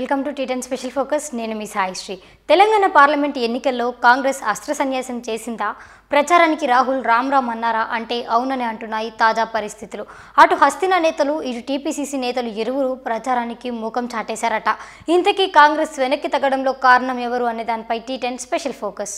Welcome to T ten special focus. నేను మీ Saisri. Telangana parliament ఎన్నికల్లో కాంగ్రెస్ అస్త్ర సన్యాసం చేసిందా? ప్రచారానికి రాహుల్ రామ్ అన్నారా అంటే అవునని అంటున్నాయి తాజా పరిస్థితులు. అటు హస్తిన నేతలు ఇటు టీపీసీసీ నేతలు ఇరువురు ప్రచారానికి ముఖం చాటేశారట. ఇంతకీ కాంగ్రెస్ వెనక్కి తగ్గడంలో కారణం ఎవరు అనే దానిపై టీ10 స్పెషల్ ఫోకస్.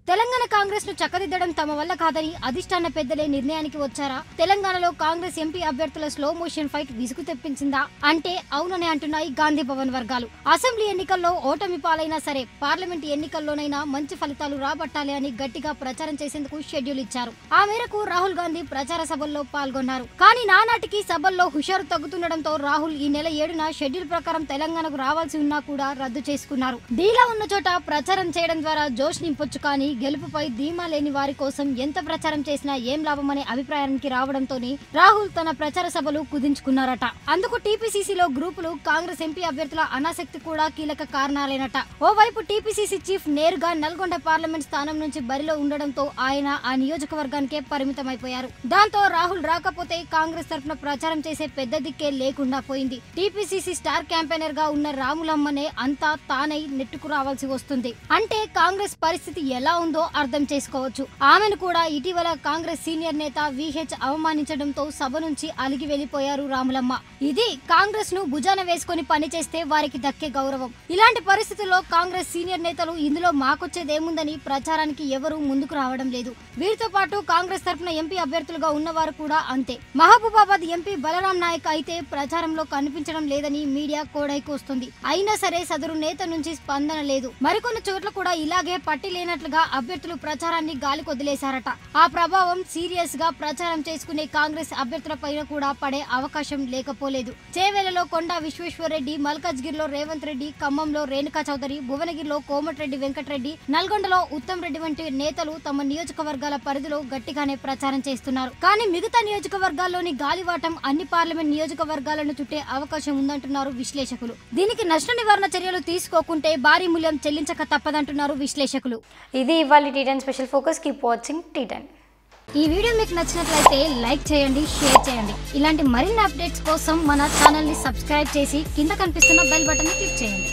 తెలంగాణ కాంగ్రెస్ ను చక్కదిద్దడం తమ వల్ల కాదని అధిష్టాన పెద్దలే నిర్ణయానికి వచ్చారా? తెలంగాణలో కాంగ్రెస్ ఎంపీ అభ్యర్థుల స్లో మోషన్ ఫైట్ విసుగు తెప్పించిందా అంటే అవునని అంటున్నాయి గాంధీ భవన్ వర్గాలు. అసెంబ్లీ ఎన్నికల్లో ఓటమి పాలైనా సరే పార్లమెంట్ ఎన్నికల్లోనైనా మంచి ఫలితాలు రాబట్టాలి అని గట్టిగా ప్రచారం చేసేందుకు షెడ్యూల్ ఇచ్చారు. ఆ మేరకు రాహుల్ గాంధీ ప్రచార సభల్లో పాల్గొన్నారు. కానీ నానాటికి సభల్లో హుషారు తగ్గుతుండటంతో రాహుల్ ఈ నెల 7న షెడ్యూల్ ప్రకారం తెలంగాణకు రావాల్సి ఉన్నా కూడా రద్దు చేసుకున్నారు. ధీలా ఉన్న చోట ప్రచారం చేయడం ద్వారా జోష్ నింపొచ్చు, కానీ గెలుపుపై ధీమా లేని వారి కోసం ఎంత ప్రచారం చేసినా ఏం లాభమనే అభిప్రాయానికి రావడంతోనే రాహుల్ తన ప్రచార సభలు కుదించుకున్నారట. అందుకు టీపీసీసీలో గ్రూపులు కాంగ్రెస్ ఎంపీ అభ్యర్థుల అనాసక్తి కూడా కీలక కారణాలేనట. ఓవైపు టీపీసీసీ చీఫ్ నేరుగా నల్గొండ పార్లమెంట్ స్థానం నుంచి బరిలో ఉండడంతో ఆయన ఆ నియోజకవర్గానికే పరిమితమైపోయారు. దాంతో రాహుల్ రాకపోతే కాంగ్రెస్ తరఫున ప్రచారం చేసే పెద్ద దిక్కే లేకుండా పోయింది. టీపీసీసీ స్టార్ క్యాంపెయినర్ గా ఉన్న రాములమ్మనే అంతా తానై నెట్టుకు రావాల్సి వస్తుంది. అంటే కాంగ్రెస్ పరిస్థితి ఎలా ఉందో అర్థం చేసుకోవచ్చు. ఆమెను కూడా ఇటీవల కాంగ్రెస్ సీనియర్ నేత విహెచ్ అవమానించడంతో సభ నుంచి అలిగి వెళ్లిపోయారు రాములమ్మ. ఇది కాంగ్రెస్ ను భుజాన వేసుకుని పనిచేస్తే వారికి దక్కే గౌరవం. ఇలాంటి పరిస్థితుల్లో కాంగ్రెస్ సీనియర్ నేతలు ఇందులో మాకొచ్చేదేముందని ప్రచారానికి ఎవరూ ముందుకు రావడం లేదు. వీరితో పాటు కాంగ్రెస్ తరఫున ఎంపీ అభ్యర్థులుగా ఉన్నవారు కూడా అంతే. మహబూబాబాద్ ఎంపీ బలరాం నాయక్ అయితే ప్రచారంలో కనిపించడం లేదని మీడియా కోడైకి వస్తుంది. అయినా సరే సదరు నేత నుంచి స్పందన లేదు. మరికొన్ని చోట్ల కూడా ఇలాగే పట్టి లేనట్లుగా అభ్యర్థులు ప్రచారాన్ని గాలికి వదిలేశారట. ఆ ప్రభావం సీరియస్ గా ప్రచారం చేసుకునే కాంగ్రెస్ అభ్యర్థులపైన కూడా పడే అవకాశం లేకపోలేదు. చేవేలలో కొండా విశ్వేశ్వరరెడ్డి, మల్కాజ్గిరిలో రేవంత్ రెడ్డి, ఖమ్మంలో రేణుకా చౌదరి, భువనగిరిలో కోమటిరెడ్డి వెంకటరెడ్డి, నల్గొండలో ఉత్తమ్ రెడ్డి వంటి నేతలు తమ నియోజకవర్గాల పరిధిలో గట్టిగానే ప్రచారం చేస్తున్నారు. కానీ మిగతా నియోజకవర్గాల్లోని గాలివాటం అన్ని పార్లమెంట్ నియోజకవర్గాలను చుట్టే అవకాశం ఉందంటున్నారు విశ్లేషకులు. దీనికి నష్ట నివారణ చర్యలు తీసుకోకుంటే భారీ మూల్యం చెల్లించక తప్పదంటున్నారు విశ్లేషకులు. ఇది ఇవాళ T ten special focus. Keep watching T ten. ఈ వీడియో మీకు నచ్చినట్లయితే లైక్ చేయండి, షేర్ చేయండి. ఇలాంటి మరిన్ని అప్డేట్స్ కోసం మన ఛానల్ ని సబ్స్క్రైబ్ చేసి కింద కనిపిస్తున్న బెల్ బటన్ ని క్లిక్ చేయండి.